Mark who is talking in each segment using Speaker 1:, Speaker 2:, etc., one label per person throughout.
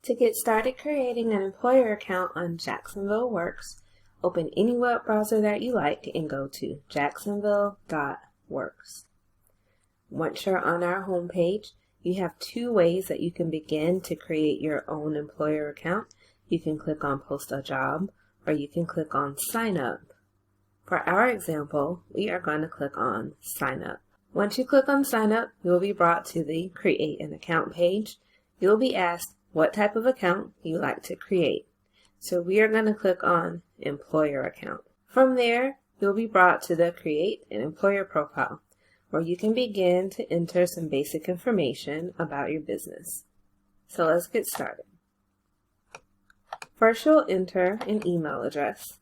Speaker 1: To get started creating an employer account on Jacksonville Works, open any web browser that you like and go to jacksonville.works. Once you're on our homepage, you have two ways that you can begin to create your own employer account. You can click on Post a Job, or you can click on Sign Up. For our example, we are going to click on Sign Up. Once you click on Sign Up, you will be brought to the Create an Account page. You'll be asked what type of account you like to create. So we are going to click on Employer Account. From there, you'll be brought to the Create an Employer Profile, where you can begin to enter some basic information about your business. So let's get started. First, you'll enter an email address.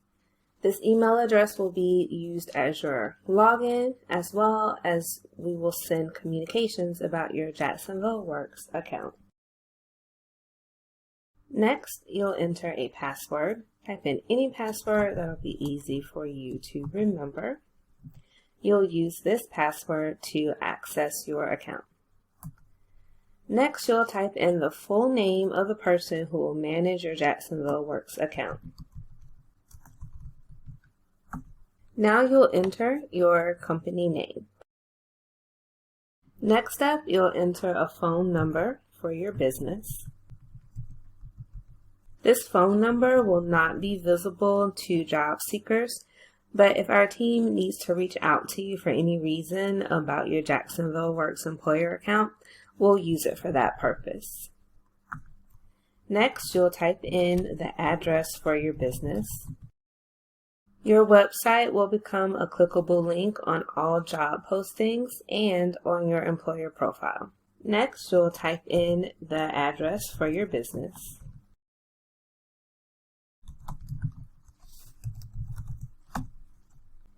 Speaker 1: This email address will be used as your login, as well as we will send communications about your Jacksonville Works account. Next, you'll enter a password. Type in any password that'll be easy for you to remember. You'll use this password to access your account. Next, you'll type in the full name of the person who will manage your Jacksonville Works account. Now you'll enter your company name. Next up, you'll enter a phone number for your business. This phone number will not be visible to job seekers, but if our team needs to reach out to you for any reason about your Jacksonville Works employer account, we'll use it for that purpose. Next, you'll type in the address for your business. Your website will become a clickable link on all job postings and on your employer profile. Next, you'll type in the address for your business.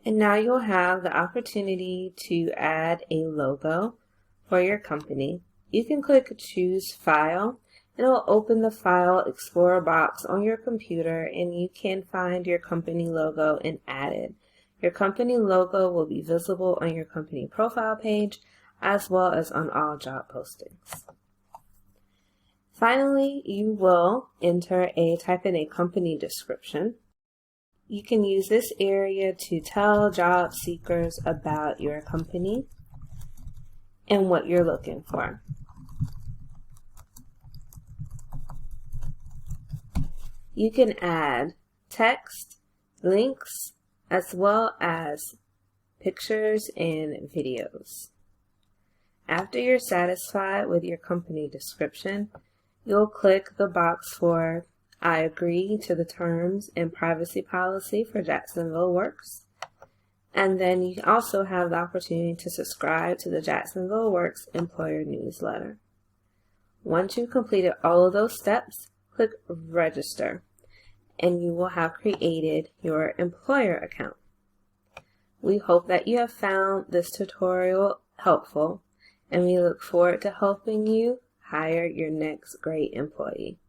Speaker 1: And now you'll have the opportunity to add a logo for your company. You can click Choose File, and it will open the File Explorer box on your computer, and you can find your company logo and add it. Your company logo will be visible on your company profile page, as well as on all job postings. Finally, you will type in a company description. You can use this area to tell job seekers about your company and what you're looking for. You can add text, links, as well as pictures and videos. After you're satisfied with your company description, you'll click the box for I agree to the terms and privacy policy for Jacksonville Works. And then you also have the opportunity to subscribe to the Jacksonville Works employer newsletter. Once you've completed all of those steps, click Register, and you will have created your employer account. We hope that you have found this tutorial helpful, and we look forward to helping you hire your next great employee.